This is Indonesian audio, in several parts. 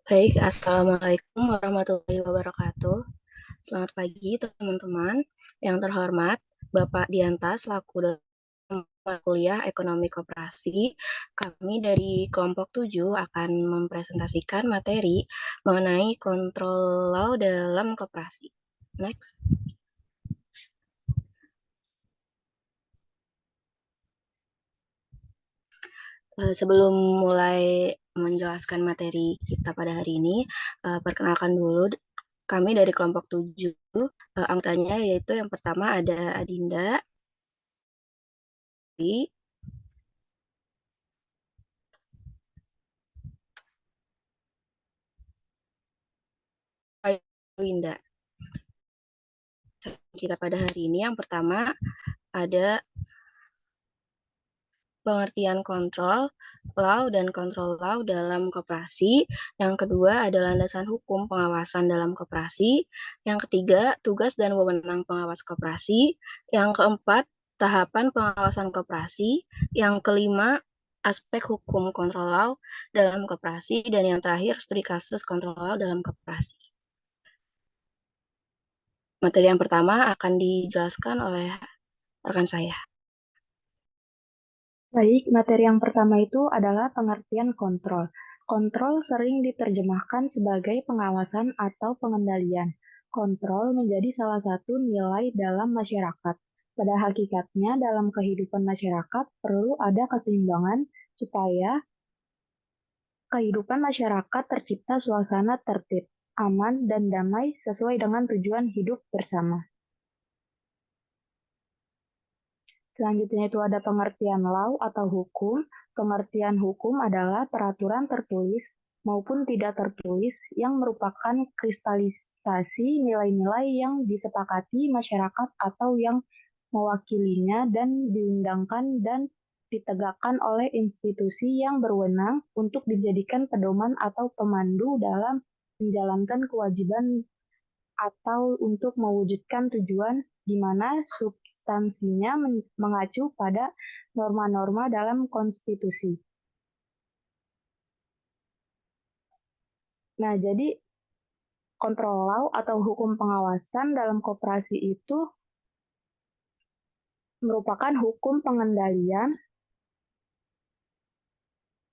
Baik, Assalamualaikum warahmatullahi wabarakatuh. Selamat pagi, teman-teman. Yang terhormat, Bapak Dianta selaku dosen kuliah Ekonomi Koperasi, kami dari kelompok 7 akan mempresentasikan materi mengenai kontrol law dalam koperasi. Next. Sebelum mulai menjelaskan materi kita pada hari ini, perkenalkan dulu kami dari kelompok 7, anggotanya yaitu yang pertama ada Adinda, Winda. Kita pada hari ini yang pertama ada pengertian kontrol law dan kontrol law dalam koperasi. Yang kedua ada landasan hukum pengawasan dalam koperasi. Yang ketiga, tugas dan wewenang pengawas koperasi. Yang keempat, tahapan pengawasan koperasi. Yang kelima, aspek hukum kontrol law dalam koperasi. Dan yang terakhir, studi kasus kontrol law dalam koperasi. Materi yang pertama akan dijelaskan oleh rekan saya. Baik, materi yang pertama itu adalah pengertian kontrol. Kontrol sering diterjemahkan sebagai pengawasan atau pengendalian. Kontrol menjadi salah satu nilai dalam masyarakat. Pada hakikatnya, dalam kehidupan masyarakat perlu ada keseimbangan supaya kehidupan masyarakat tercipta suasana tertib, aman, dan damai sesuai dengan tujuan hidup bersama. Selanjutnya itu ada pengertian law atau hukum. Pengertian hukum adalah peraturan tertulis maupun tidak tertulis yang merupakan kristalisasi nilai-nilai yang disepakati masyarakat atau yang mewakilinya dan diundangkan dan ditegakkan oleh institusi yang berwenang untuk dijadikan pedoman atau pemandu dalam menjalankan kewajiban atau untuk mewujudkan tujuan di mana substansinya mengacu pada norma-norma dalam konstitusi. Nah, jadi kontrol law atau hukum pengawasan dalam koperasi itu merupakan hukum pengendalian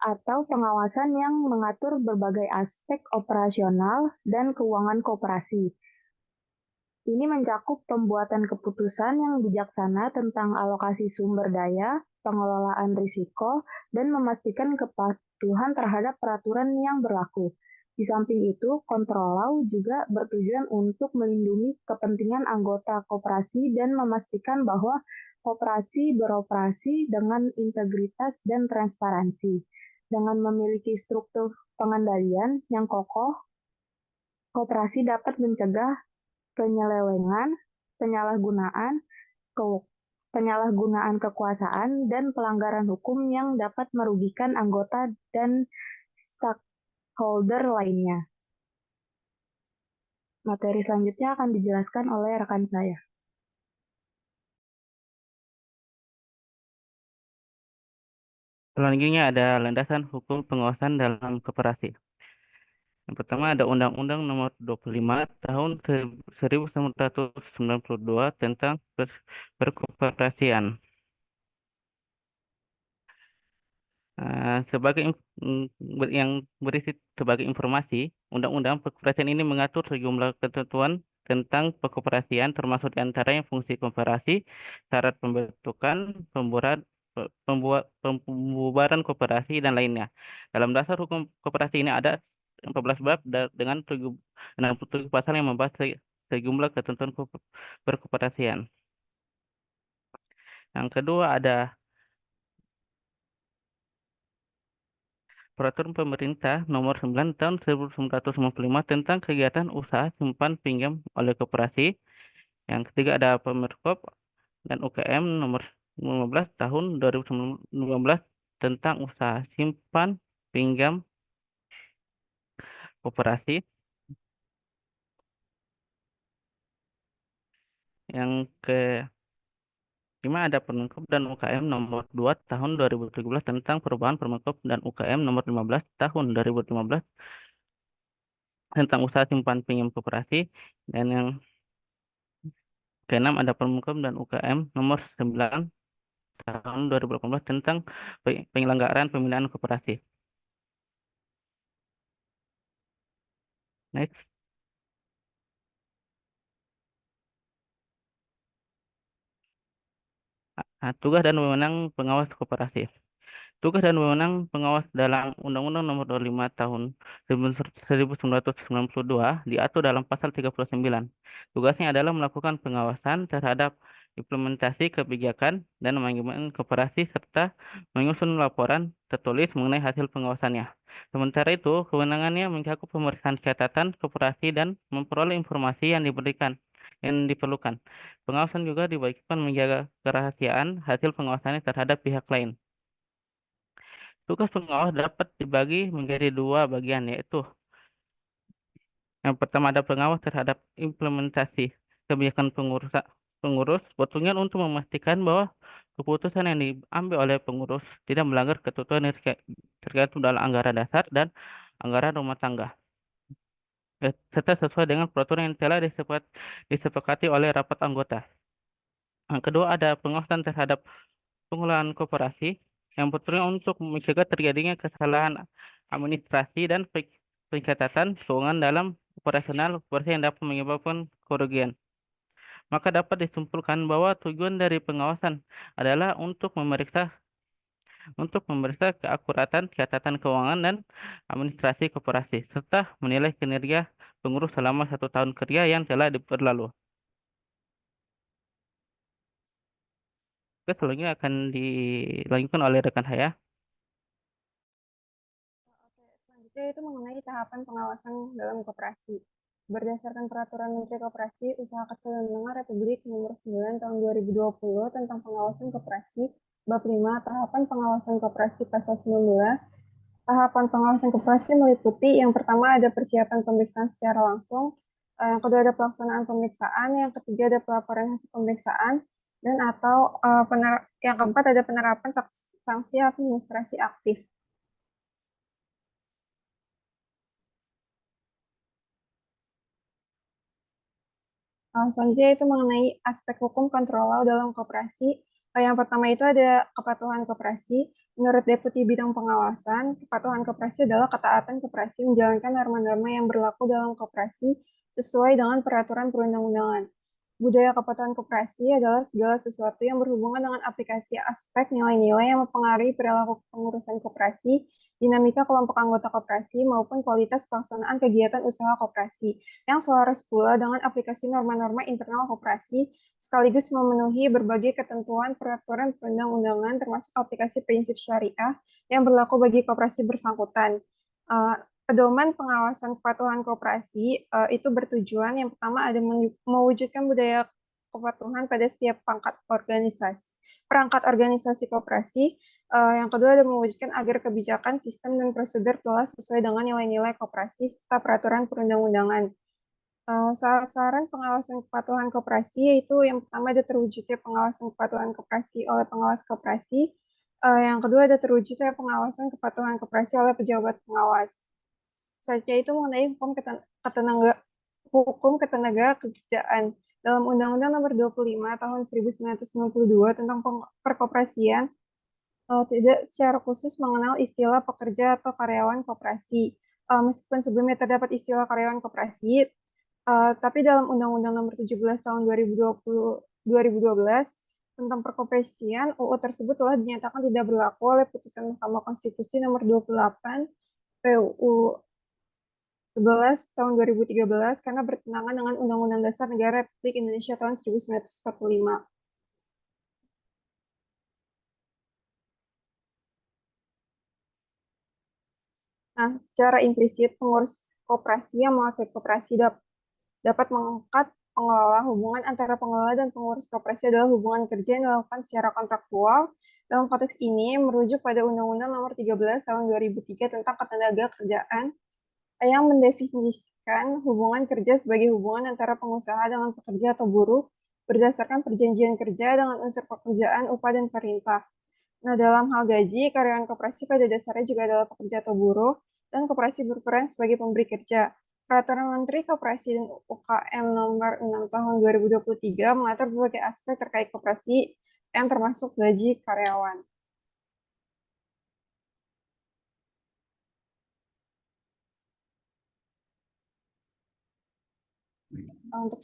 atau pengawasan yang mengatur berbagai aspek operasional dan keuangan koperasi. Ini mencakup pembuatan keputusan yang bijaksana tentang alokasi sumber daya, pengelolaan risiko, dan memastikan kepatuhan terhadap peraturan yang berlaku. Di samping itu, kontrol law juga bertujuan untuk melindungi kepentingan anggota koperasi dan memastikan bahwa koperasi beroperasi dengan integritas dan transparansi. Dengan memiliki struktur pengendalian yang kokoh, koperasi dapat mencegah penyelewengan, penyalahgunaan, penyalahgunaan kekuasaan, dan pelanggaran hukum yang dapat merugikan anggota dan stakeholder lainnya. Materi selanjutnya akan dijelaskan oleh rekan saya. Selanjutnya ada landasan hukum pengawasan dalam koperasi. Yang pertama ada Undang-Undang Nomor 25 Tahun 1992 tentang perkoperasian. Yang berisi sebagai informasi, Undang-Undang Perkoperasian ini mengatur sejumlah ketentuan tentang perkoperasian, termasuk diantaranya fungsi koperasi, syarat pembentukan, pembubaran koperasi, dan lainnya. Dalam dasar hukum koperasi ini ada 14 bab dengan 67 pasal yang membahas sejumlah ketentuan perkoperasian. Yang kedua ada Peraturan Pemerintah Nomor 9 Tahun 1995 tentang kegiatan usaha simpan pinjam oleh koperasi. Yang ketiga ada Pemerkop dan UKM Nomor 15 Tahun 2019 tentang usaha simpan pinjam koperasi. Yang kelima ada Permenkop dan UKM Nomor 2 Tahun 2017 tentang perubahan Permenkop dan UKM Nomor 15 Tahun 2015 tentang usaha simpan pinjam koperasi, dan yang keenam ada Permenkom dan UKM nomor 9 tahun 2018 tentang penyelenggaraan pembinaan koperasi. Next. Tugas dan wewenang pengawas koperasi. Tugas dan wewenang pengawas dalam Undang-Undang Nomor 25 Tahun 1992 diatur dalam Pasal 39. Tugasnya adalah melakukan pengawasan terhadap implementasi kebijakan dan manajemen koperasi serta menyusun laporan tertulis mengenai hasil pengawasannya. Sementara itu, kewenangannya mencakup pemeriksaan catatan koperasi dan memperoleh informasi yang diperlukan. Pengawasan juga diwajibkan menjaga kerahasiaan hasil pengawasannya terhadap pihak lain. Tugas pengawas dapat dibagi menjadi dua bagian, yaitu yang pertama ada pengawas terhadap implementasi kebijakan pengurus, bertujuan untuk memastikan bahwa keputusan yang diambil oleh pengurus tidak melanggar ketentuan yang tergantung dalam anggaran dasar dan anggaran rumah tangga, serta sesuai dengan peraturan yang telah disepakati oleh rapat anggota. Yang kedua ada pengawasan terhadap pengelolaan koperasi yang bertujuan untuk mencegah terjadinya kesalahan administrasi dan pencatatan keuangan dalam operasional koperasi yang dapat menyebabkan kerugian. Maka dapat disimpulkan bahwa tujuan dari pengawasan adalah untuk memeriksa keakuratan catatan keuangan dan administrasi koperasi, serta menilai kinerja pengurus selama 1 tahun kerja yang telah berlalu. Oke, selanjutnya akan dilanjutkan oleh rekan saya. Selanjutnya itu mengenai tahapan pengawasan dalam koperasi. Berdasarkan Peraturan Menteri Koperasi, Usaha Kecil dan Menengah Republik Nomor 9 Tahun 2020 tentang pengawasan koperasi, Bab 5, Tahapan Pengawasan Koperasi Pasal 19. Tahapan pengawasan koperasi meliputi yang pertama ada persiapan pemeriksaan secara langsung, yang kedua ada pelaksanaan pemeriksaan, yang ketiga ada pelaporan hasil pemeriksaan, dan atau yang keempat ada penerapan sanksi administrasi aktif. Selanjutnya itu mengenai aspek hukum kontrol law dalam koperasi. Yang pertama itu ada kepatuhan koperasi. Menurut Deputi Bidang Pengawasan, kepatuhan koperasi adalah ketaatan koperasi menjalankan norma-norma yang berlaku dalam koperasi sesuai dengan peraturan perundang-undangan. Budaya kepatuhan koperasi adalah segala sesuatu yang berhubungan dengan aplikasi aspek nilai-nilai yang mempengaruhi perilaku pengurusan koperasi, dinamika kelompok anggota koperasi, maupun kualitas pelaksanaan kegiatan usaha koperasi, yang selaras pula dengan aplikasi norma-norma internal koperasi, sekaligus memenuhi berbagai ketentuan peraturan perundang-undangan termasuk aplikasi prinsip syariah yang berlaku bagi koperasi bersangkutan. Pedoman pengawasan kepatuhan koperasi itu bertujuan yang pertama ada mewujudkan budaya kepatuhan pada setiap perangkat organisasi koperasi. Yang kedua ada mewujudkan agar kebijakan, sistem, dan prosedur telah sesuai dengan nilai-nilai koperasi serta peraturan perundang-undangan. Sasaran pengawasan kepatuhan koperasi yaitu yang pertama ada terwujudnya pengawasan kepatuhan koperasi oleh pengawas koperasi. Yang kedua ada terwujudnya pengawasan kepatuhan koperasi oleh pejabat pengawas. Selanjutnya itu mengenai hukum ketenagakerjaan. Dalam Undang-Undang Nomor 25 Tahun 1992 tentang perkoperasian, tidak secara khusus mengenal istilah pekerja atau karyawan koperasi. Meskipun sebelumnya terdapat istilah karyawan koperasi, tapi dalam Undang-Undang Nomor 17 Tahun 2012 tentang perkoperasian, UU tersebut telah dinyatakan tidak berlaku oleh putusan Mahkamah Konstitusi Nomor 28 PUU 11 tahun 2013 karena bertentangan dengan Undang-Undang Dasar Negara Republik Indonesia tahun 1945. Nah, secara implisit pengurus koperasi yang mewakili koperasi dapat mengangkat pengelola. Hubungan antara pengelola dan pengurus koperasi adalah hubungan kerja yang dilakukan secara kontraktual. Dalam konteks ini merujuk pada Undang-Undang Nomor 13 Tahun 2003 tentang Ketenagakerjaan yang mendefinisikan hubungan kerja sebagai hubungan antara pengusaha dengan pekerja atau buruh berdasarkan perjanjian kerja dengan unsur pekerjaan, upah, dan perintah. Nah, dalam hal gaji, karyawan koperasi pada dasarnya juga adalah pekerja atau buruh, dan koperasi berperan sebagai pemberi kerja. Peraturan Menteri Koperasi dan UKM Nomor 6 Tahun 2023 mengatur berbagai aspek terkait koperasi yang termasuk gaji karyawan. Untuk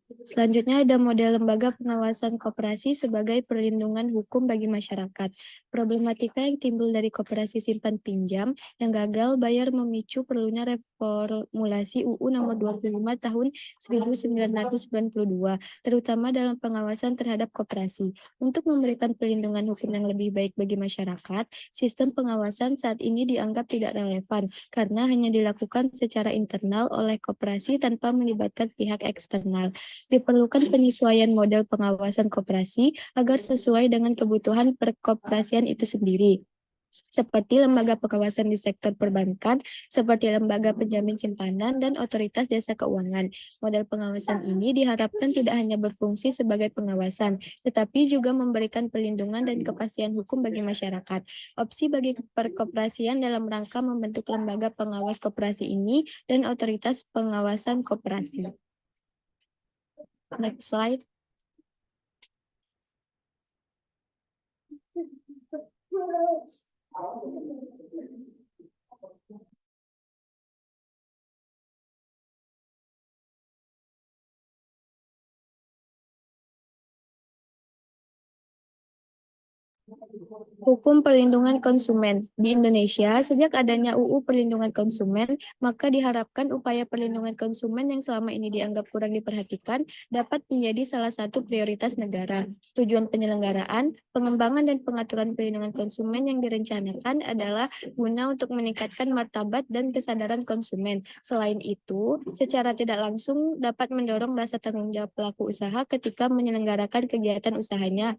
Selanjutnya ada model lembaga pengawasan koperasi sebagai perlindungan hukum bagi masyarakat. Problematika yang timbul dari koperasi simpan pinjam yang gagal bayar memicu perlunya reformulasi UU Nomor 25 Tahun 1992, terutama dalam pengawasan terhadap koperasi. Untuk memberikan perlindungan hukum yang lebih baik bagi masyarakat, sistem pengawasan saat ini dianggap tidak relevan karena hanya dilakukan secara internal oleh koperasi tanpa melibatkan pihak eksternal. Diperlukan penyesuaian model pengawasan koperasi agar sesuai dengan kebutuhan perkoperasian itu sendiri, seperti lembaga pengawasan di sektor perbankan, seperti lembaga penjamin simpanan, dan otoritas jasa keuangan. Model pengawasan ini diharapkan tidak hanya berfungsi sebagai pengawasan, tetapi juga memberikan perlindungan dan kepastian hukum bagi masyarakat. Opsi bagi perkoperasian dalam rangka membentuk lembaga pengawas koperasi ini dan otoritas pengawasan koperasi. Next slide. Hukum Perlindungan Konsumen. Di Indonesia, sejak adanya UU Perlindungan Konsumen, maka diharapkan upaya perlindungan konsumen yang selama ini dianggap kurang diperhatikan dapat menjadi salah satu prioritas negara. Tujuan penyelenggaraan, pengembangan dan pengaturan perlindungan konsumen yang direncanakan adalah guna untuk meningkatkan martabat dan kesadaran konsumen. Selain itu, secara tidak langsung dapat mendorong rasa tanggung jawab pelaku usaha ketika menyelenggarakan kegiatan usahanya.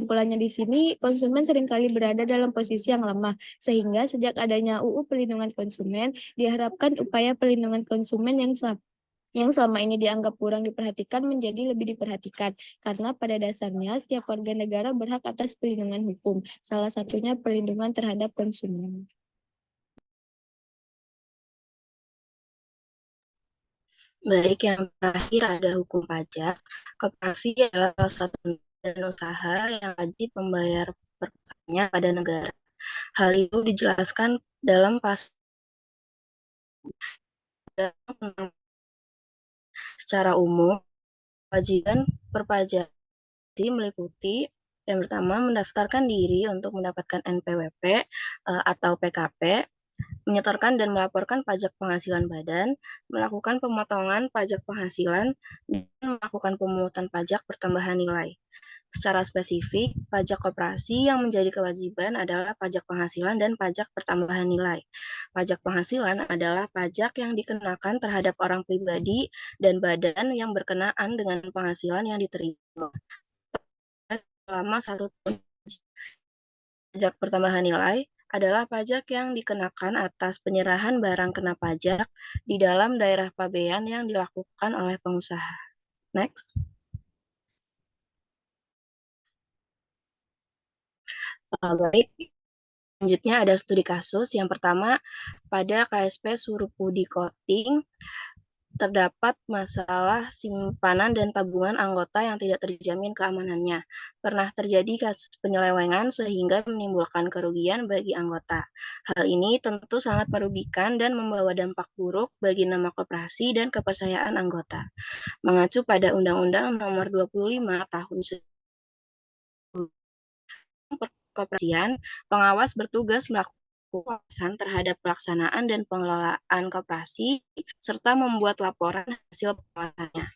Kesimpulannya di sini, konsumen seringkali berada dalam posisi yang lemah, sehingga sejak adanya UU Perlindungan Konsumen, diharapkan upaya perlindungan konsumen yang selama ini dianggap kurang diperhatikan menjadi lebih diperhatikan, karena pada dasarnya setiap warga negara berhak atas perlindungan hukum, salah satunya perlindungan terhadap konsumen. Baik, yang terakhir ada hukum pajak. Koperasi adalah salah satu badan usaha yang wajib membayar perpajakannya pada negara. Hal itu dijelaskan dalam pasal secara umum. Kewajiban perpajakan meliputi yang pertama mendaftarkan diri untuk mendapatkan NPWP atau PKP, menyetorkan dan melaporkan pajak penghasilan badan, melakukan pemotongan pajak penghasilan, dan melakukan pemungutan pajak pertambahan nilai. Secara spesifik, pajak koperasi yang menjadi kewajiban adalah pajak penghasilan dan pajak pertambahan nilai. Pajak penghasilan adalah pajak yang dikenakan terhadap orang pribadi dan badan yang berkenaan dengan penghasilan yang diterima selama 1 tahun. Pajak pertambahan nilai adalah pajak yang dikenakan atas penyerahan barang kena pajak di dalam daerah pabean yang dilakukan oleh pengusaha. Next. Baik, selanjutnya ada studi kasus. Yang pertama, pada KSP Surupudi Koting, terdapat masalah simpanan dan tabungan anggota yang tidak terjamin keamanannya. Pernah terjadi kasus penyelewengan sehingga menimbulkan kerugian bagi anggota. Hal ini tentu sangat merugikan dan membawa dampak buruk bagi nama koperasi dan kepercayaan anggota. Mengacu pada Undang-Undang Nomor 25 Tahun Perkoperasian, pengawas bertugas melakukan pengawasan terhadap pelaksanaan dan pengelolaan koperasi serta membuat laporan hasil pengawasannya.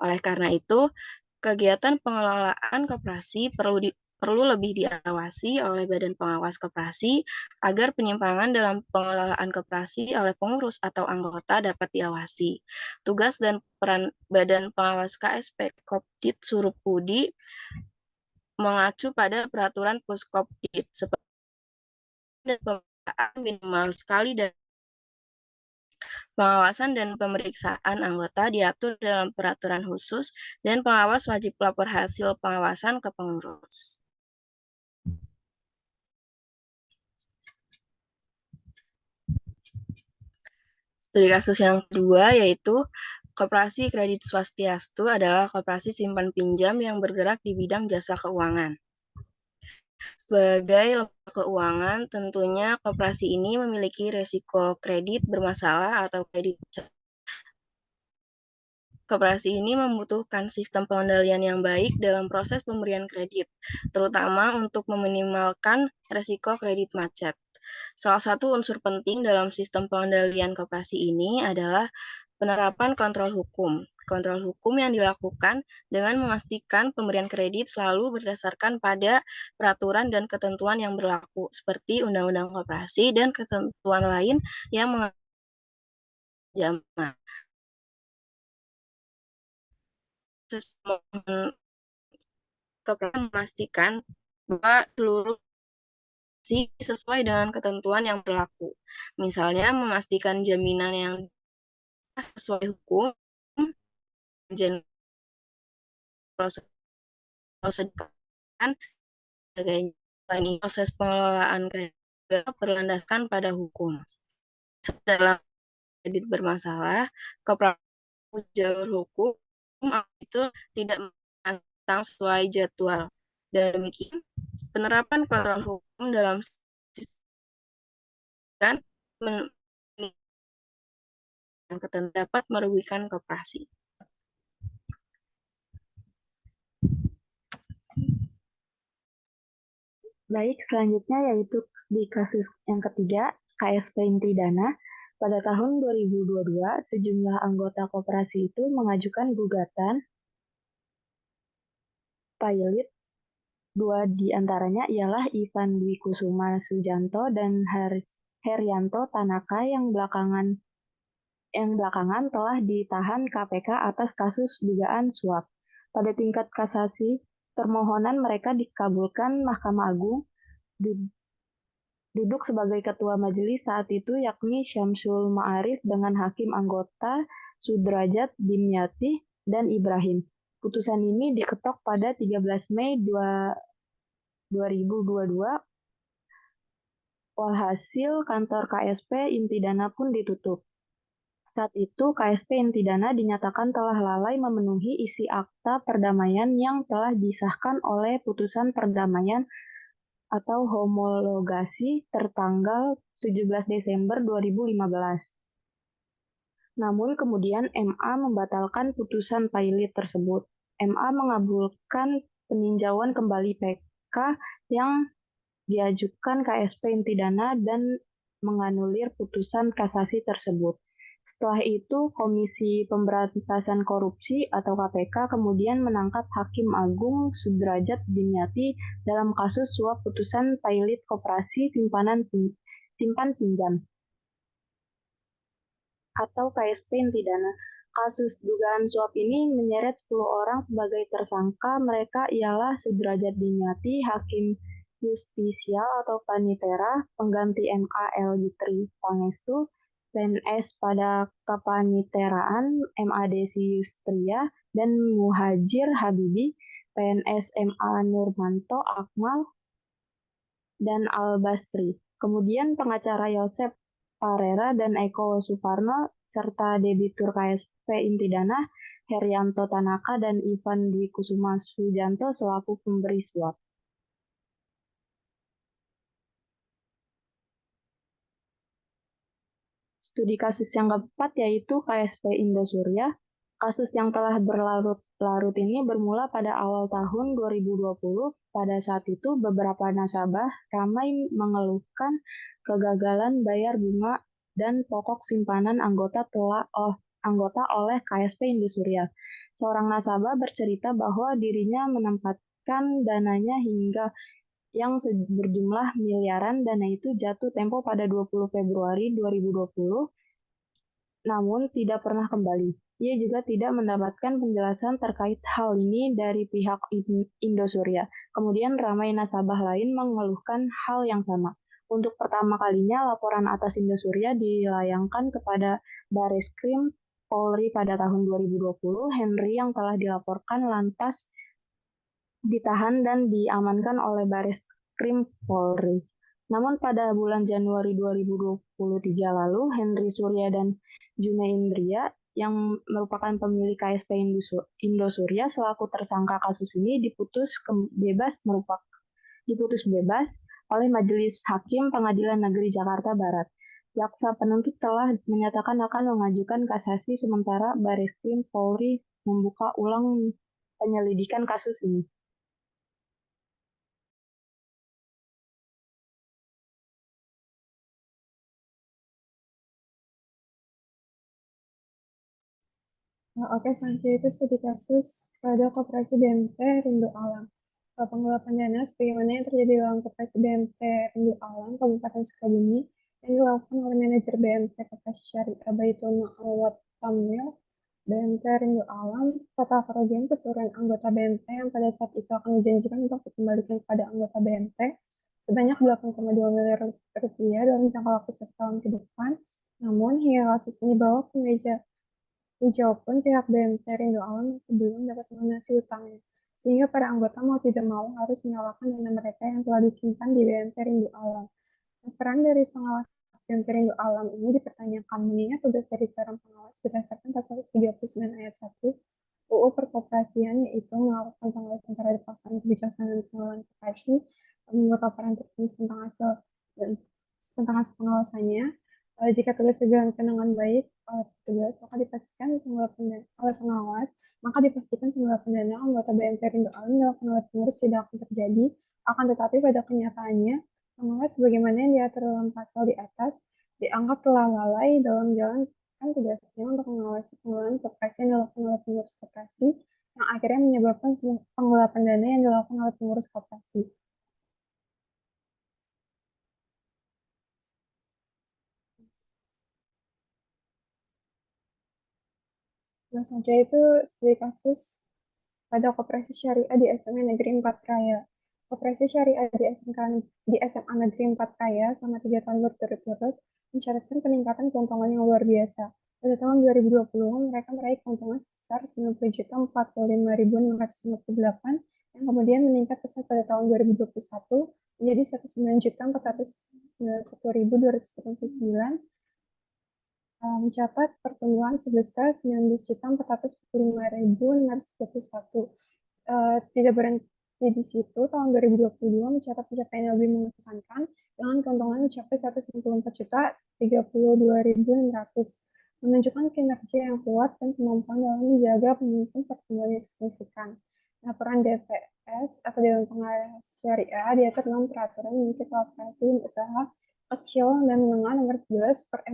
Oleh karena itu, kegiatan pengelolaan koperasi perlu lebih diawasi oleh Badan Pengawas Koperasi agar penyimpangan dalam pengelolaan koperasi oleh pengurus atau anggota dapat diawasi. Tugas dan peran Badan Pengawas KSP Kopdit Surupudi mengacu pada peraturan Puskopdit seperti pemeriksaan minimal sekali dan pengawasan dan pemeriksaan anggota diatur dalam peraturan khusus dan pengawas wajib lapor hasil pengawasan ke pengurus. Studi kasus yang kedua yaitu Koperasi Kredit Swastiastu adalah koperasi simpan pinjam yang bergerak di bidang jasa keuangan. Sebagai lembaga keuangan, tentunya koperasi ini memiliki risiko kredit bermasalah atau kredit. Koperasi ini membutuhkan sistem pengendalian yang baik dalam proses pemberian kredit, terutama untuk meminimalkan risiko kredit macet. Salah satu unsur penting dalam sistem pengendalian koperasi ini adalah penerapan kontrol hukum. Kontrol hukum yang dilakukan dengan memastikan pemberian kredit selalu berdasarkan pada peraturan dan ketentuan yang berlaku, seperti Undang-Undang Koperasi dan ketentuan lain yang mengatur jamaah. Koperasi memastikan bahwa seluruh sesuai dengan ketentuan yang berlaku. Misalnya memastikan jaminan yang sesuai hukum, prosedur dan sebagainya. Selain itu, proses pengelolaan kredit berlandaskan pada hukum. Dalam kredit bermasalah, koperasi jalur hukum itu tidak menantang sesuai jadwal. Demikian, penerapan kontrol hukum dalam sistem dan dapat merugikan koperasi. Baik, selanjutnya yaitu di kasus yang ketiga, KSP inti dana. Pada tahun 2022, sejumlah anggota koperasi itu mengajukan gugatan pilot. Dua di antaranya ialah Ivan Dwi Kusuma Sujanto dan Herianto Tanaka yang belakangan telah ditahan KPK atas kasus dugaan suap. Pada tingkat kasasi, permohonan mereka dikabulkan Mahkamah Agung. Duduk sebagai ketua majelis saat itu yakni Syamsul Ma'arif dengan hakim anggota Sudrajat, Dimyati, dan Ibrahim. Putusan ini diketok pada 13 Mei 2022. Walhasil kantor KSP inti dana pun ditutup. Saat itu KSP inti dana dinyatakan telah lalai memenuhi isi akta perdamaian yang telah disahkan oleh putusan perdamaian atau homologasi tertanggal 17 Desember 2015. Namun kemudian MA membatalkan putusan pilot tersebut. MA mengabulkan peninjauan kembali PK yang diajukan KSP inti dana dan menganulir putusan kasasi tersebut. Setelah itu, Komisi Pemberantasan Korupsi atau KPK kemudian menangkap Hakim Agung Sudrajat Dimyati dalam kasus suap putusan pilot koperasi simpan pinjam atau KSP inti dana. Kasus dugaan suap ini menyeret 10 orang sebagai tersangka. Mereka ialah Sudrajat Dimyati, Hakim Justisial atau Panitera, pengganti MA Elgitri Pangestu, PNS pada kepaniteraan MA Desi Yustria, dan Muhajir Habibi, PNS MA Nurmanto Akmal, dan Al-Basri. Kemudian pengacara Yosep Parera dan Eko Suparno, serta debitur KSP inti dana Herianto Tanaka dan Ivan Dwi Kusuma Sujanto selaku pemberi suap. Studi kasus yang keempat yaitu KSP Indosurya. Kasus yang telah berlarut-larut ini bermula pada awal tahun 2020. Pada saat itu beberapa nasabah ramai mengeluhkan kegagalan bayar bunga dan pokok simpanan anggota oleh KSP Indosurya. Seorang nasabah bercerita bahwa dirinya menempatkan dananya hingga yang berjumlah miliaran. Dana itu jatuh tempo pada 20 Februari 2020, namun tidak pernah kembali. Ia juga tidak mendapatkan penjelasan terkait hal ini dari pihak Indosurya. Kemudian ramai nasabah lain mengeluhkan hal yang sama. Untuk pertama kalinya, laporan atas Indosurya dilayangkan kepada Bareskrim Polri pada tahun 2020. Henry yang telah dilaporkan lantas ditahan dan diamankan oleh Bareskrim Polri. Namun pada bulan Januari 2023 lalu, Henry Surya dan Junaindria yang merupakan pemilik KSP Indosurya selaku tersangka kasus ini diputus bebas oleh Majelis Hakim Pengadilan Negeri Jakarta Barat. Jaksa penuntut telah menyatakan akan mengajukan kasasi sementara Bareskrim Polri membuka ulang penyelidikan kasus ini. Oke, selanjutnya itu studi kasus pada Koperasi BMT Rindu Alam. Penggelapan dana sebagaimana yang terjadi dalam Koperasi BMT Rindu Alam Kabupaten Sukabumi yang dilakukan oleh manajer BMT Koperasi Syariah Baitulna Awad Tamil BMT Rindu Alam, total kerugian keseluruhan anggota BMT yang pada saat itu akan dijanjikan untuk dikembalikan kepada anggota BMT sebanyak 8,2 miliar rupiah dalam jangka waktu 1 tahun ke depan. Namun, hingga kasus ini bawa ke meja dijawab pun pihak BMT Rindu Alam masih belum dapat melunasi utangnya, sehingga para anggota mau tidak mau harus menyalurkan dana mereka yang telah disimpan di BMT Rindu Alam. Peran dari pengawas BMT Rindu Alam ini dipertanyakan mengingat tugas dari seorang pengawas berdasarkan pasal 39 ayat 1 UU Perkoperasian, yaitu melakukan pengawasan terhadap pelaksanaan kebijaksanaan pengelolaan koperasi, membuat laporan tertulis tentang hasil pengawasannya. Jika tugas dijalankan dengan baik oleh petugas, maka dipastikan oleh pengawas, maka dipastikan penggelapan dana anggota BMT Rindu Alam dilakukan oleh pengurus tidak akan terjadi. Akan tetapi pada kenyataannya, pengawas sebagaimana yang diatur dalam pasal di atas dianggap telah lalai dalam menjalankan tugasnya untuk mengawasi pengelolaan koperasi yang dilakukan oleh pengurus koperasi, yang akhirnya menyebabkan penggelapan dana yang dilakukan oleh pengurus koperasi. Nah, selanjutnya itu studi kasus pada Koperasi Syariah di SMA Negeri 4 Raya. Koperasi Syariah di SMA Negeri 4 Raya selama 3 tahun berturut-turut mencatatkan peningkatan keuntungan yang luar biasa. Pada tahun 2020, mereka meraih keuntungan sebesar 90.045.658 yang kemudian meningkat pesat pada tahun 2021 menjadi 19.491.289 mencatat pertumbuhan sebesar 19.445.521. Tidak berhenti di situ, tahun 2022 mencatat pencapaian yang lebih mengesankan dengan keuntungan mencapai 164.032.600, menunjukkan kinerja yang kuat dan kemampuan dalam menjaga momentum pertumbuhan yang signifikan. Nah, peran DPS atau Dewan Pengawas Syariah diatur dalam peraturan Menteri Koperasi dan Usaha Kecil dan Menengah nomor 11 per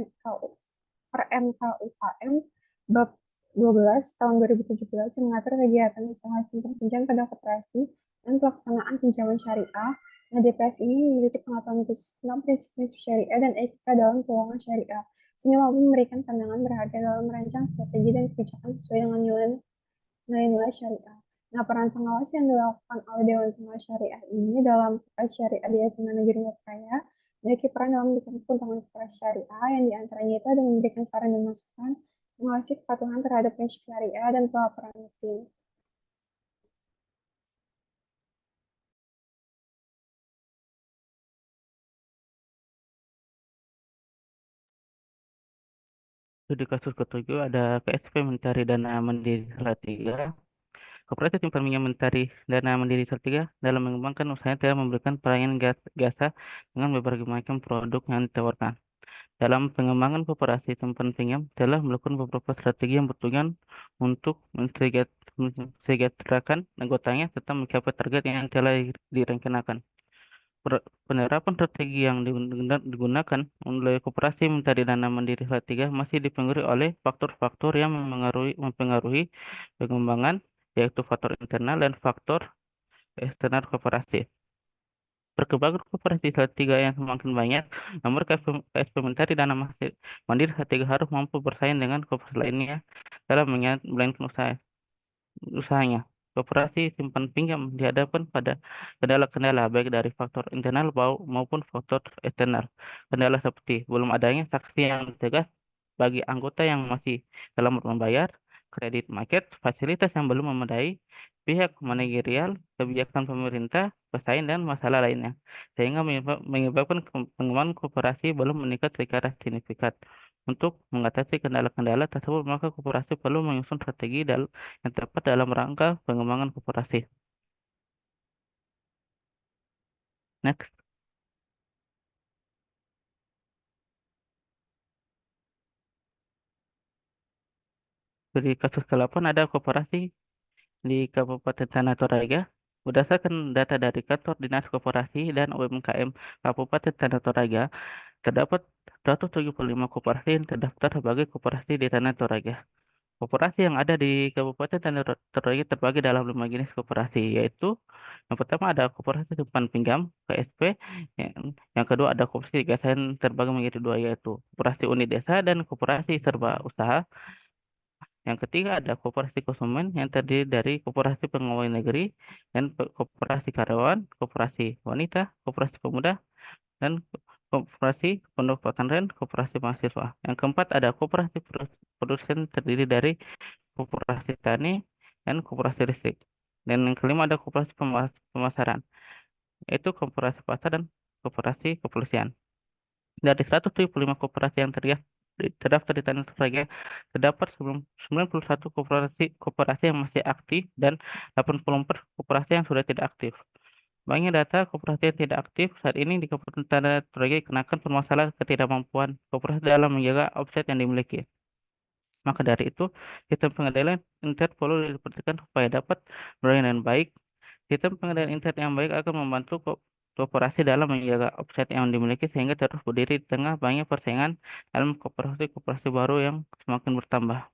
MKUKM bab 12 tahun 2017 yang mengatur kegiatan usaha simpan pinjam pada koperasi dan pelaksanaan pinjaman syariah. Nah, DPS ini memiliki pengetahuan khusus tentang prinsip-prinsip syariah dan etika dalam keuangan syariah, sehingga mampu memberikan pandangan berharga dalam merancang strategi dan kebijakan sesuai dengan nilai-nilai syariah. Nah, peran pengawas yang dilakukan oleh Dewan Pengawas Syariah ini dalam koperasi syariah di SMA Negeri Raya memiliki peran dalam memberikan keuntungan koperasi syariah yang diantaranya itu ada memberikan saran dan masukan, mengawasi kepatuhan terhadap prinsip syariah dan pelaporan rutin. Studi kasus ketujuh ada KSP mencari dana mandiri Salatiga. Koperasi simpan pinjam mencari dana mandiri Salatiga dalam mengembangkan usahanya telah memberikan pelayanan jasa dengan berbagai macam produk yang ditawarkan. Dalam pengembangan koperasi simpan pinjam telah melakukan beberapa strategi yang bertujuan untuk mensejahterakan anggotanya serta mencapai target yang telah direncanakan. Penerapan strategi yang digunakan oleh koperasi mencari dana mandiri Salatiga masih dipengaruhi oleh faktor-faktor yang mempengaruhi pengembangan, yaitu faktor internal dan faktor eksternal koperasi. Perkembangan koperasi Salatiga yang semakin banyak, namun KSP mencari dana mandiri Salatiga harus mampu bersaing dengan koperasi lainnya dalam menjalankan usahanya. Koperasi simpan pinjam dihadapkan pada kendala-kendala baik dari faktor internal maupun faktor eksternal. Kendala seperti belum adanya saksi yang tegas bagi anggota yang masih dalam membayar, kredit macet, fasilitas yang belum memadai, pihak manajerial, kebijakan pemerintah, pesaing, dan masalah lainnya, sehingga menyebabkan pengembangan koperasi belum meningkat secara signifikan. Untuk mengatasi kendala-kendala tersebut, maka koperasi perlu menyusun strategi yang tepat dalam rangka pengembangan koperasi. Next. Di kasus ke-8 ada koperasi di Kabupaten Tanah Toraja. Berdasarkan data dari Kantor Dinas Koperasi dan UMKM Kabupaten Tanah Toraja, terdapat 175 koperasi yang terdaftar sebagai koperasi di Tanah Toraja. Koperasi yang ada di Kabupaten Tanah Toraja terbagi dalam 5 jenis koperasi, yaitu yang pertama ada koperasi simpan pinjam (KSP), yang kedua ada koperasi gasain terbagi menjadi dua, yaitu koperasi unit desa dan koperasi serba usaha. Yang ketiga ada koperasi konsumen yang terdiri dari koperasi pegawai negeri dan koperasi karyawan, koperasi wanita, koperasi pemuda, dan koperasi pondok pesantren, koperasi mahasiswa. Yang keempat ada koperasi produsen terdiri dari koperasi tani dan koperasi listrik. Dan yang kelima ada koperasi pemasaran, yaitu koperasi pasar dan koperasi kepolisian. Dari 175 koperasi yang terdaftar di Tanah Toraja, terdapat 91 koperasi yang masih aktif dan 84 koperasi yang sudah tidak aktif. Banyak data koperasi yang tidak aktif saat ini di Kabupaten Tanah Toraja dikenakan permasalahan ketidakmampuan koperasi dalam menjaga omset yang dimiliki. Maka dari itu, sistem pengendalian internet perlu diperhatikan supaya dapat berjalan dengan baik. Sistem pengendalian internet yang baik akan membantu koperasi dalam menjaga omset yang dimiliki sehingga terus berdiri di tengah banyak persaingan dalam koperasi baru yang semakin bertambah.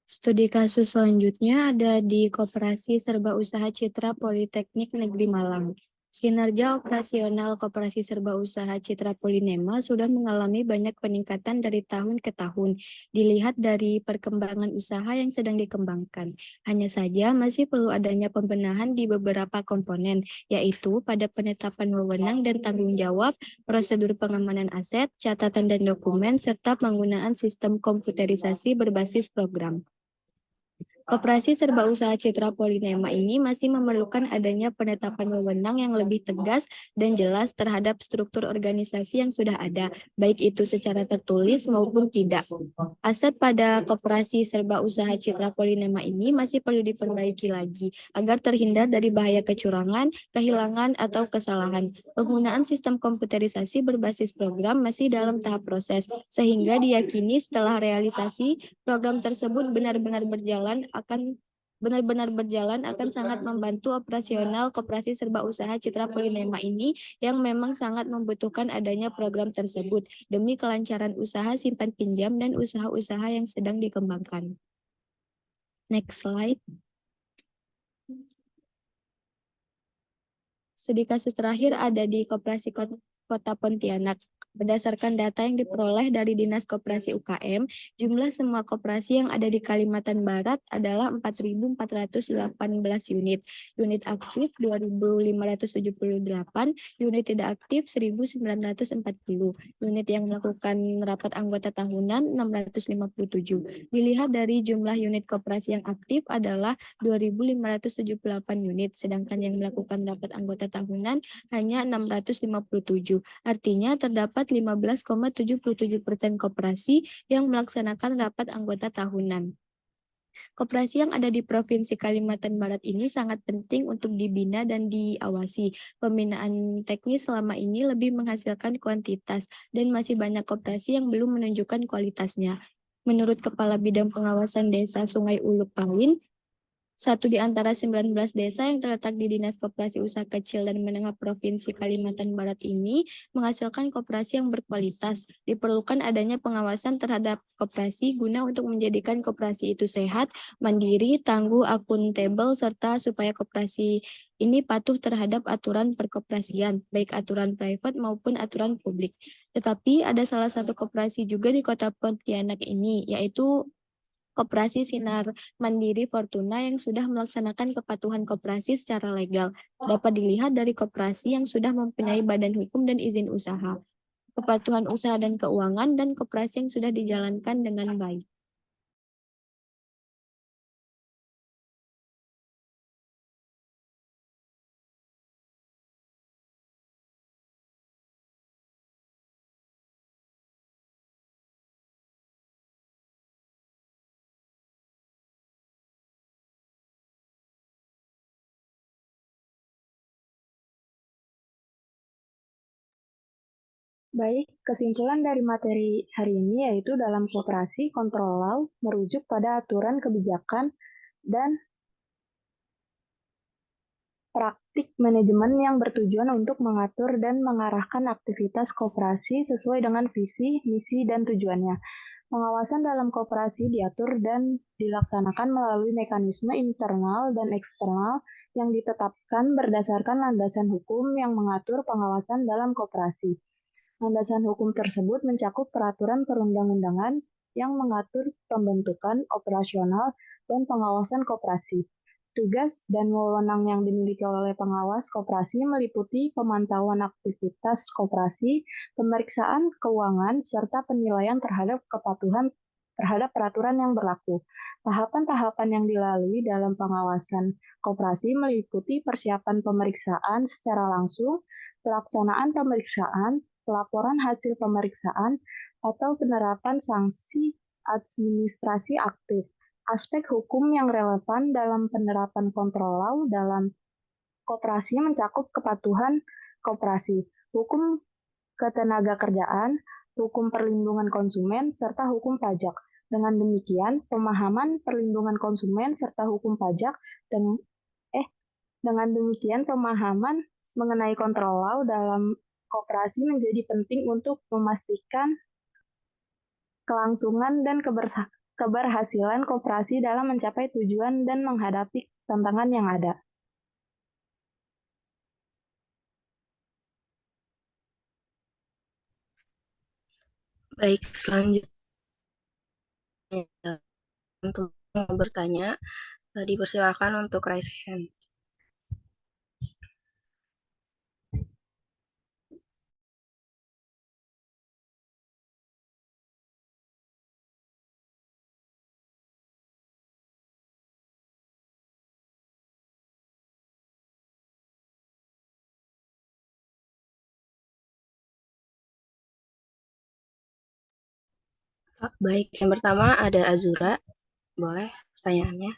Studi kasus selanjutnya ada di Koperasi Serba Usaha Citra Politeknik Negeri Malang. Kinerja operasional Koperasi Serba Usaha Citra Polinema sudah mengalami banyak peningkatan dari tahun ke tahun, dilihat dari perkembangan usaha yang sedang dikembangkan. Hanya saja masih perlu adanya pembenahan di beberapa komponen, yaitu pada penetapan wewenang dan tanggung jawab, prosedur pengamanan aset, catatan dan dokumen, serta penggunaan sistem komputerisasi berbasis program. Koperasi Serba Usaha Citra Polinema ini masih memerlukan adanya penetapan wewenang yang lebih tegas dan jelas terhadap struktur organisasi yang sudah ada, baik itu secara tertulis maupun tidak. Aset pada Koperasi Serba Usaha Citra Polinema ini masih perlu diperbaiki lagi agar terhindar dari bahaya kecurangan, kehilangan, atau kesalahan. Penggunaan sistem komputerisasi berbasis program masih dalam tahap proses, sehingga diyakini setelah realisasi, program tersebut benar-benar berjalan akan sangat membantu operasional Koperasi Serba Usaha Citra Polinema ini yang memang sangat membutuhkan adanya program tersebut demi kelancaran usaha simpan pinjam dan usaha-usaha yang sedang dikembangkan. Next slide. Studi kasus terakhir ada di Koperasi Kota Pontianak. Berdasarkan data yang diperoleh dari Dinas Koperasi UKM, jumlah semua koperasi yang ada di Kalimantan Barat adalah 4.418 unit. Unit aktif 2.578, unit tidak aktif 1.940, unit yang melakukan rapat anggota tahunan 657. Dilihat dari jumlah unit koperasi yang aktif adalah 2.578 unit, sedangkan yang melakukan rapat anggota tahunan hanya 657. Artinya terdapat 15,77% koperasi yang melaksanakan rapat anggota tahunan. Koperasi yang ada di Provinsi Kalimantan Barat ini sangat penting untuk dibina dan diawasi. Pembinaan teknis selama ini lebih menghasilkan kuantitas dan masih banyak koperasi yang belum menunjukkan kualitasnya. Menurut Kepala Bidang Pengawasan Desa Sungai Uluk Pawin, 1 di antara 19 desa yang terletak di Dinas Koperasi Usaha Kecil dan Menengah Provinsi Kalimantan Barat ini menghasilkan koperasi yang berkualitas. Diperlukan adanya pengawasan terhadap koperasi guna untuk menjadikan koperasi itu sehat, mandiri, tangguh, akuntabel, serta supaya koperasi ini patuh terhadap aturan perkoperasian, baik aturan private maupun aturan publik. Tetapi ada salah satu koperasi juga di Kota Pontianak ini, yaitu Koperasi Sinar Mandiri Fortuna yang sudah melaksanakan kepatuhan koperasi secara legal. Dapat dilihat dari koperasi yang sudah mempunyai badan hukum dan izin usaha, kepatuhan usaha dan keuangan, dan koperasi yang sudah dijalankan dengan baik. Baik, kesimpulan dari materi hari ini yaitu dalam koperasi, kontrol law merujuk pada aturan kebijakan dan praktik manajemen yang bertujuan untuk mengatur dan mengarahkan aktivitas koperasi sesuai dengan visi, misi, dan tujuannya. Pengawasan dalam koperasi diatur dan dilaksanakan melalui mekanisme internal dan eksternal yang ditetapkan berdasarkan landasan hukum yang mengatur pengawasan dalam koperasi. Landasan hukum tersebut mencakup peraturan perundang-undangan yang mengatur pembentukan, operasional, dan pengawasan koperasi. Tugas dan wewenang yang dimiliki oleh pengawas koperasi meliputi pemantauan aktivitas koperasi, pemeriksaan keuangan, serta penilaian terhadap kepatuhan terhadap peraturan yang berlaku. Tahapan-tahapan yang dilalui dalam pengawasan koperasi meliputi persiapan pemeriksaan secara langsung, pelaksanaan pemeriksaan, pelaporan hasil pemeriksaan, atau penerapan sanksi administrasi aktif. Aspek hukum yang relevan dalam penerapan kontrol law dalam koperasi mencakup kepatuhan koperasi, hukum ketenagakerjaan, hukum perlindungan konsumen, serta hukum pajak. Dengan demikian, pemahaman perlindungan konsumen serta hukum pajak dan dengan demikian pemahaman mengenai kontrol law dalam koperasi menjadi penting untuk memastikan kelangsungan dan keberhasilan koperasi dalam mencapai tujuan dan menghadapi tantangan yang ada. Baik, selanjutnya untuk bertanya, dipersilakan untuk raise hand. Baik, yang pertama ada Azura. Boleh pertanyaannya?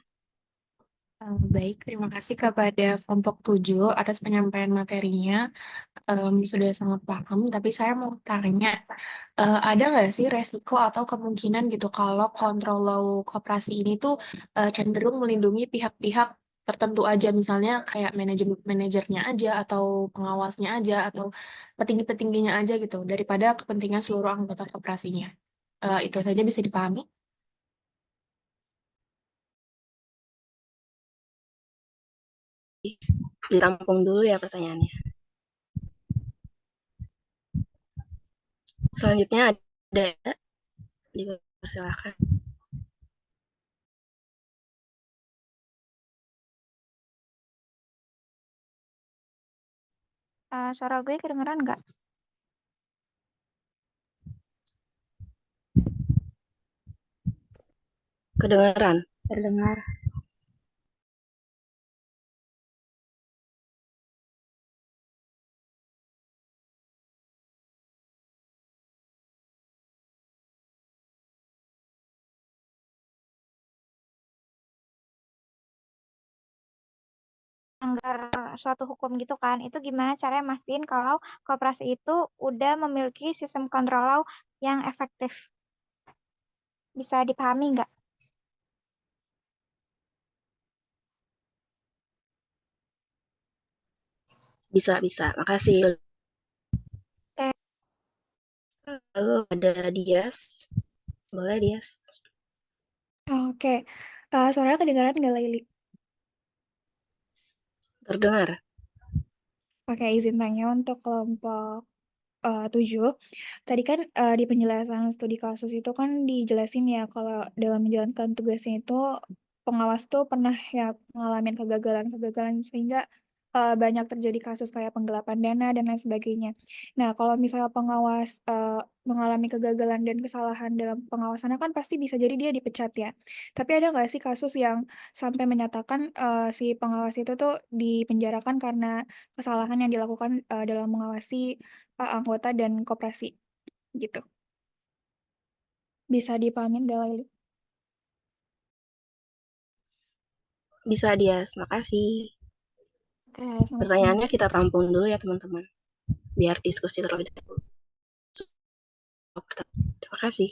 Baik, terima kasih kepada kelompok 7 atas penyampaian materinya. Sudah sangat paham, tapi saya mau tanya, ada nggak sih resiko atau kemungkinan gitu kalau kontrol law koperasi ini tuh cenderung melindungi pihak-pihak tertentu aja, misalnya kayak manajernya aja, atau pengawasnya aja, atau petinggi-petingginya aja gitu, daripada kepentingan seluruh anggota koperasinya. Itu saja bisa dipahami. Ditampung dulu ya pertanyaannya. Selanjutnya ada, dipersilakan. Suara gue kedengeran nggak? Kedengaran? Terdengar. Melanggar suatu hukum gitu kan, itu gimana caranya mastiin kalau koperasi itu udah memiliki sistem kontrol law yang efektif? Bisa dipahami nggak? Bisa. Makasih. Oke. Lalu ada Dias. Boleh, Dias. Oke. Suaranya kedengaran nggak, Laili? Terdengar. Oke, izin tanya untuk kelompok 7. Tadi kan di penjelasan studi kasus itu kan dijelasin ya kalau dalam menjalankan tugasnya itu pengawas tuh pernah ya mengalami kegagalan-kegagalan sehingga banyak terjadi kasus kayak penggelapan dana dan lain sebagainya. Nah, kalau misalnya pengawas mengalami kegagalan dan kesalahan dalam pengawasannya kan pasti bisa jadi dia dipecat ya. Tapi ada nggak sih kasus yang sampai menyatakan si pengawas itu tuh dipenjarakan karena kesalahan yang dilakukan dalam mengawasi anggota dan koperasi gitu. Bisa dipahamin gak, Laili? Bisa, Dias. Makasih. Oke, sama-sama. Pertanyaannya kita tampung dulu ya, teman-teman. Biar diskusi terlebih dahulu. Terima kasih.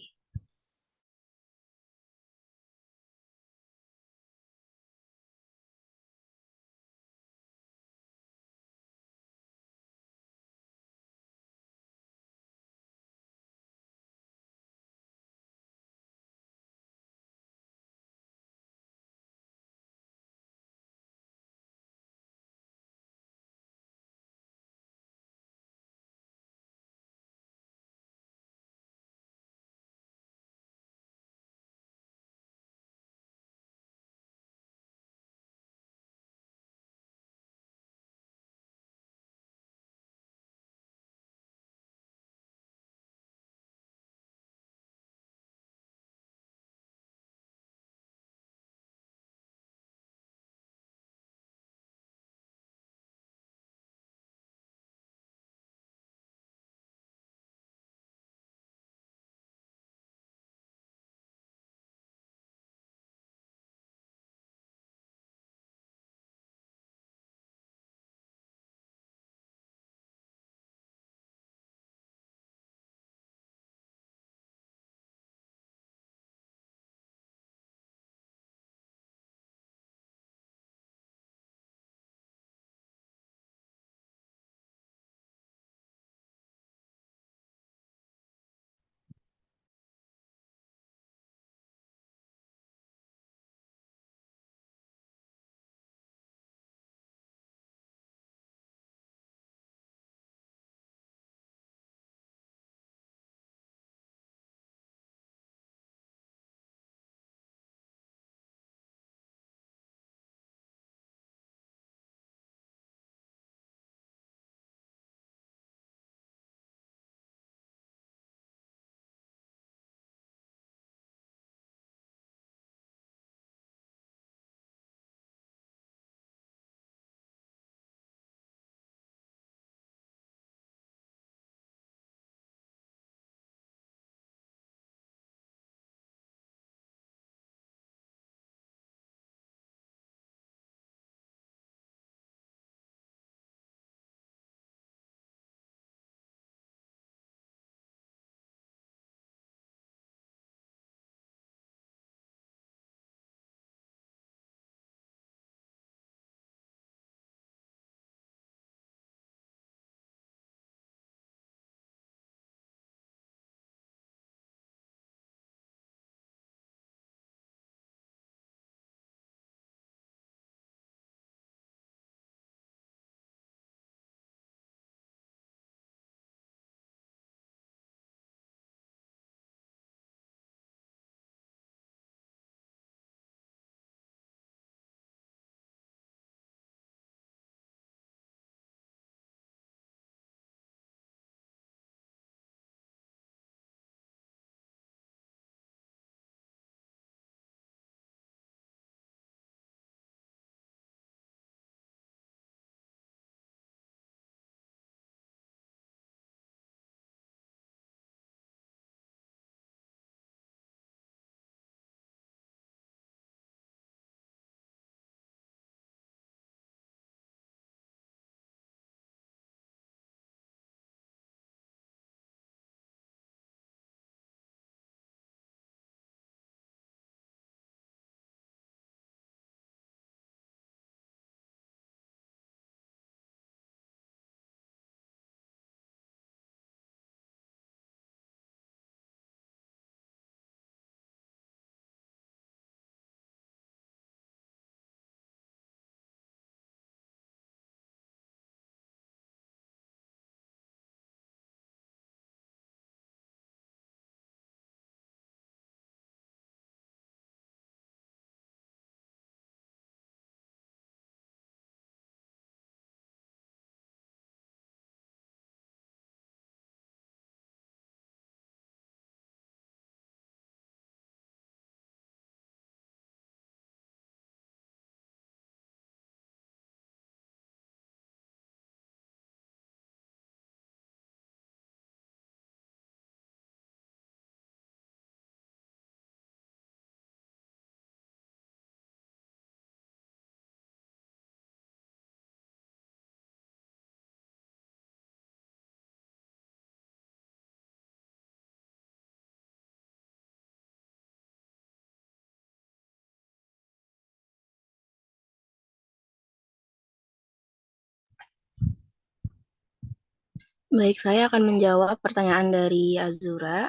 Baik, saya akan menjawab pertanyaan dari Azura.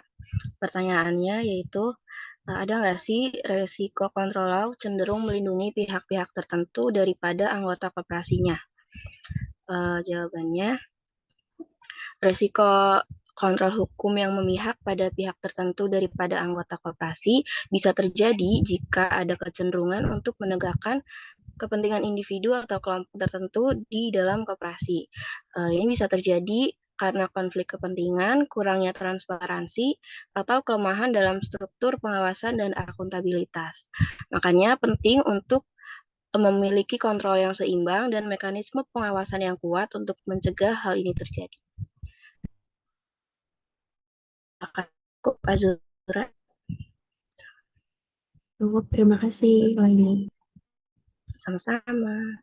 Pertanyaannya yaitu, ada nggak sih resiko kontrol law cenderung melindungi pihak-pihak tertentu daripada anggota koperasinya? Jawabannya, resiko kontrol hukum yang memihak pada pihak tertentu daripada anggota koperasi bisa terjadi jika ada kecenderungan untuk menegakkan kepentingan individu atau kelompok tertentu di dalam koperasi. Ini bisa terjadi karena konflik kepentingan, kurangnya transparansi, atau kelemahan dalam struktur pengawasan dan akuntabilitas. Makanya penting untuk memiliki kontrol yang seimbang dan mekanisme pengawasan yang kuat untuk mencegah hal ini terjadi. Akan cukup, Azura. Cukup, terima kasih, Laini. Sama-sama.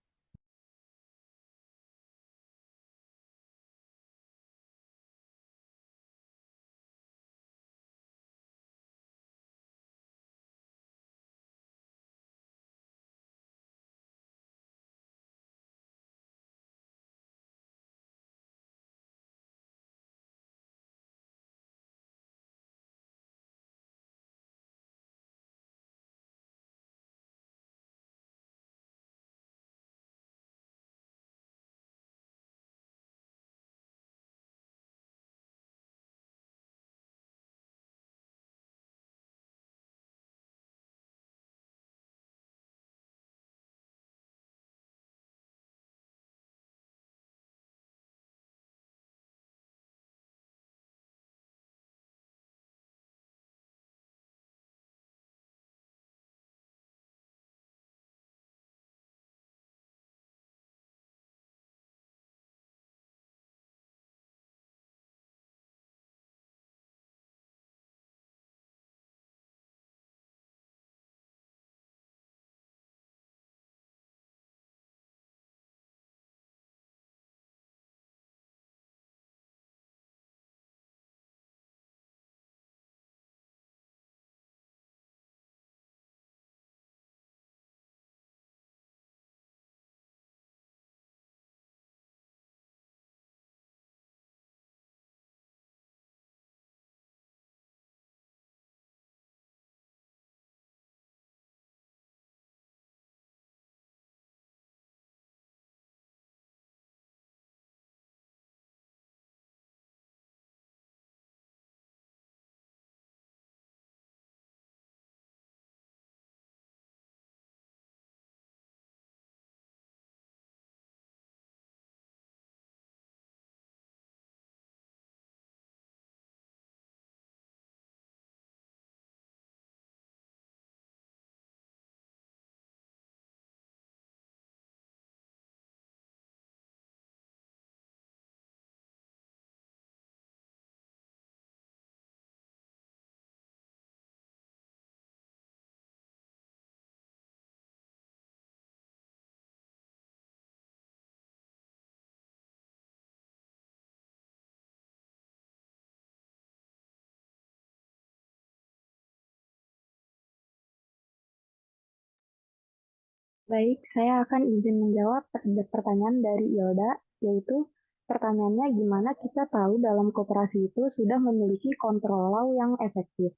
Baik, saya akan izin menjawab pertanyaan dari Ilda, yaitu pertanyaannya gimana kita tahu dalam koperasi itu sudah memiliki kontrol law yang efektif.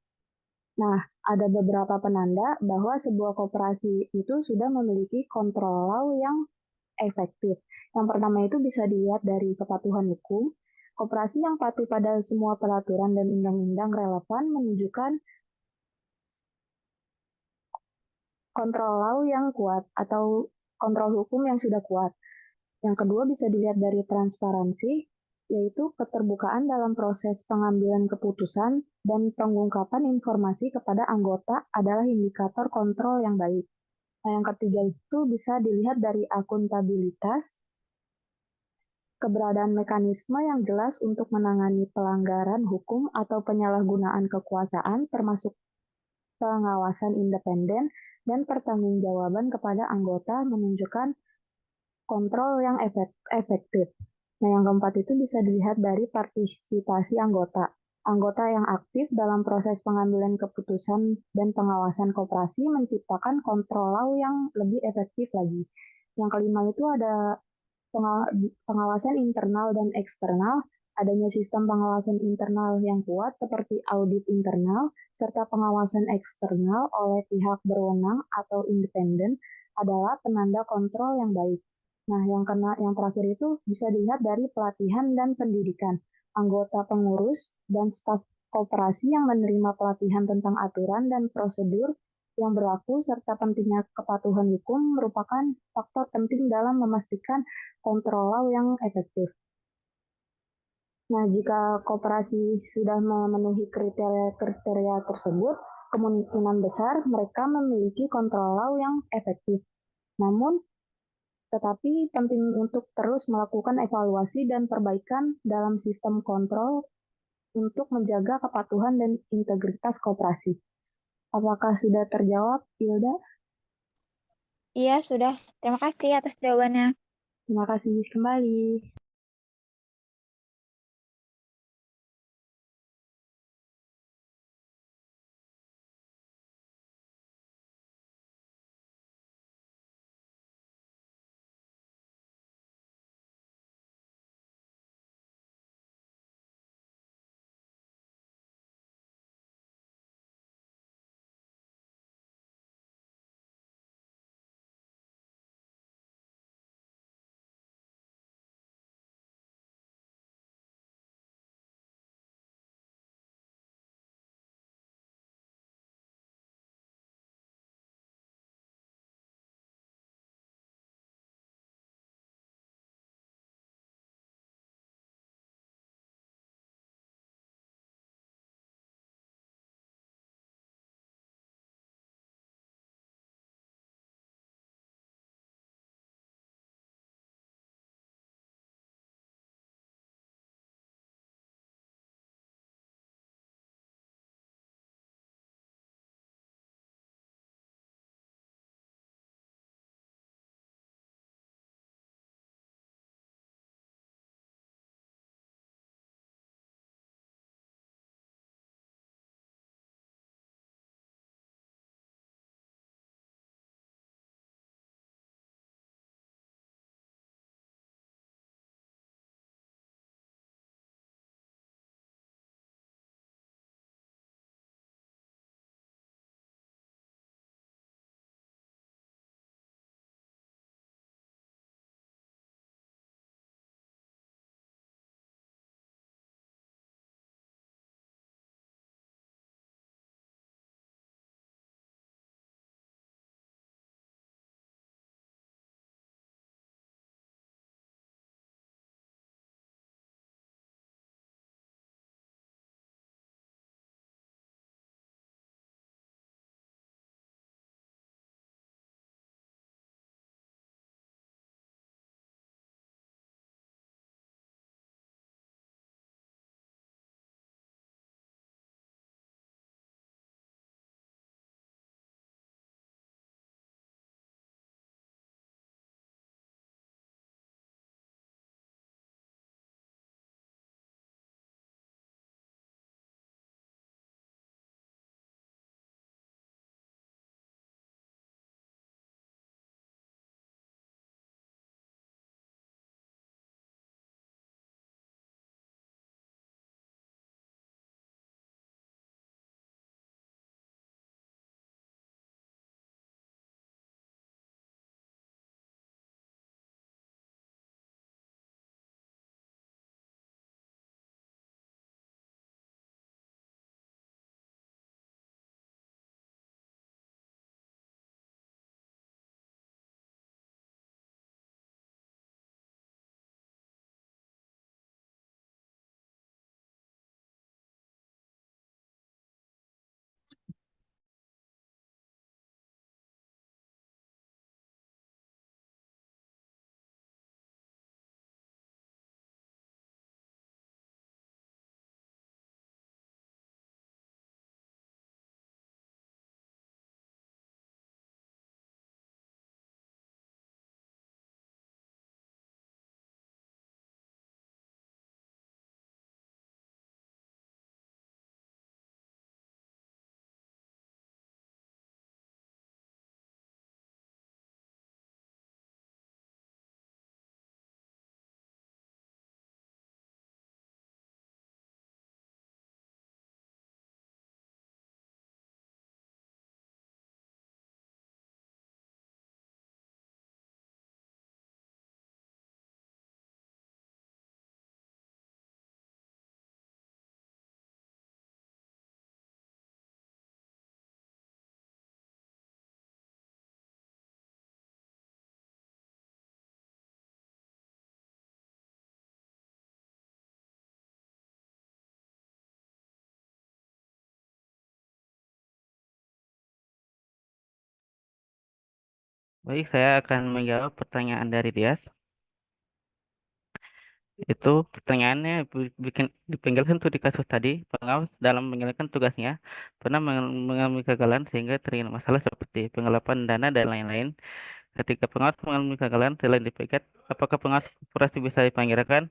Nah, ada beberapa penanda bahwa sebuah koperasi itu sudah memiliki kontrol law yang efektif. Yang pertama itu bisa dilihat dari kepatuhan hukum. Koperasi yang patuh pada semua peraturan dan undang-undang relevan menunjukkan kontrol law yang kuat atau kontrol hukum yang sudah kuat. Yang kedua bisa dilihat dari transparansi, yaitu keterbukaan dalam proses pengambilan keputusan dan pengungkapan informasi kepada anggota adalah indikator kontrol yang baik. Nah, yang ketiga itu bisa dilihat dari akuntabilitas, keberadaan mekanisme yang jelas untuk menangani pelanggaran hukum atau penyalahgunaan kekuasaan, termasuk pengawasan independen dan pertanggungjawaban kepada anggota menunjukkan kontrol yang efektif. Nah, yang keempat itu bisa dilihat dari partisipasi anggota. Anggota yang aktif dalam proses pengambilan keputusan dan pengawasan koperasi menciptakan kontrol law yang lebih efektif lagi. Yang kelima itu ada pengawasan internal dan eksternal. Adanya sistem pengawasan internal yang kuat seperti audit internal serta pengawasan eksternal oleh pihak berwenang atau independen adalah penanda kontrol yang baik. Nah, yang terakhir itu bisa dilihat dari pelatihan dan pendidikan. Anggota pengurus dan staf koperasi yang menerima pelatihan tentang aturan dan prosedur yang berlaku serta pentingnya kepatuhan hukum merupakan faktor penting dalam memastikan kontrol yang efektif. Nah, jika koperasi sudah memenuhi kriteria tersebut, kemungkinan besar mereka memiliki kontrol law yang efektif. Namun, tetapi penting untuk terus melakukan evaluasi dan perbaikan dalam sistem kontrol untuk menjaga kepatuhan dan integritas koperasi. Apakah sudah terjawab, Hilda? Iya, sudah. Terima kasih atas jawabannya. Terima kasih kembali. Baik, saya akan menjawab pertanyaan dari Dias. Itu pertanyaannya bikin dipenggalkan tuh di kasus tadi, pengawas dalam menjalankan tugasnya pernah mengalami kegagalan sehingga terjadi masalah seperti penggelapan dana dan lain-lain. Ketika pengawas mengalami kegagalan selain dipecat, apakah pengawas korporasi bisa dipanggilkan?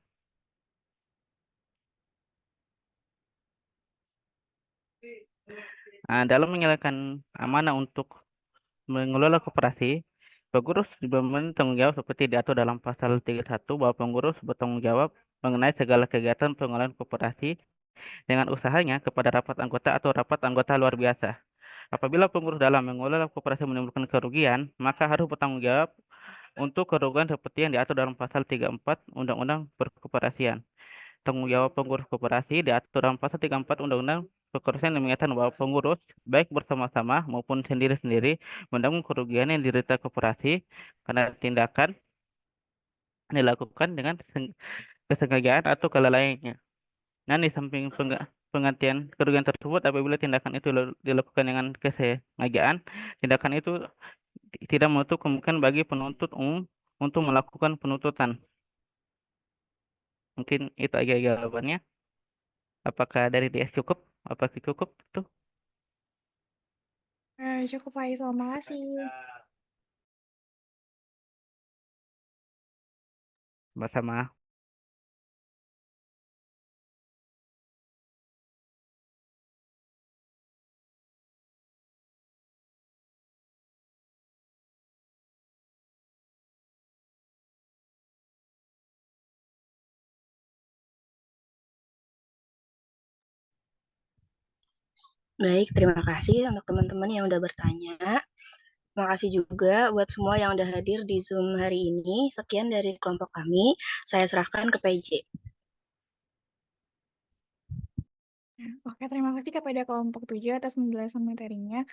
Dalam menjalankan amanah untuk mengelola koperasi, pengurus diberi tanggung jawab seperti diatur dalam pasal 31 bahwa pengurus bertanggung jawab mengenai segala kegiatan pengelolaan koperasi dengan usahanya kepada rapat anggota atau rapat anggota luar biasa. Apabila pengurus dalam mengelola koperasi menimbulkan kerugian, maka harus bertanggung jawab untuk kerugian seperti yang diatur dalam pasal 34 Undang-Undang Perkoperasian. Tanggung jawab pengurus koperasi diatur dalam pasal 34 Undang-Undang Perkoperasian yang menyatakan bahwa pengurus baik bersama-sama maupun sendiri-sendiri menanggung kerugian yang diderita koperasi karena tindakan dilakukan dengan kesengajaan atau kelalaiannya. Nah, di samping penggantian kerugian tersebut apabila tindakan itu dilakukan dengan kesengajaan, tindakan itu tidak menutup kemungkinan bagi penuntut umum untuk melakukan penuntutan. Mungkin itu aja jawabannya. Apakah dari DS cukup? Apakah cukup itu? Cukup Faisal, makasih. Sama-sama. Baik, terima kasih untuk teman-teman yang udah bertanya. Terima kasih juga buat semua yang udah hadir di Zoom hari ini. Sekian dari kelompok kami. Saya serahkan ke PJ. Oke, terima kasih kepada kelompok 7 atas penjelasan materinya.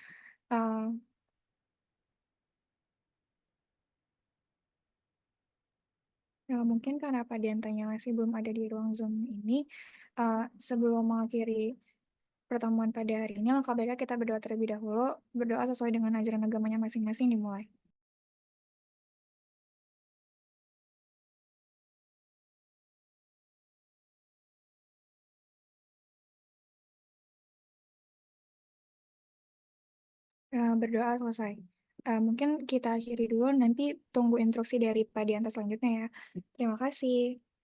Mungkin karena Pak Diantanya masih belum ada di ruang Zoom ini, sebelum mengakhiri pertemuan pada hari ini, langkah baiknya kita berdoa terlebih dahulu, berdoa sesuai dengan ajaran agamanya masing-masing dimulai. Berdoa selesai. Mungkin kita akhiri dulu, nanti tunggu instruksi dari Pak Dianta selanjutnya ya. Terima kasih.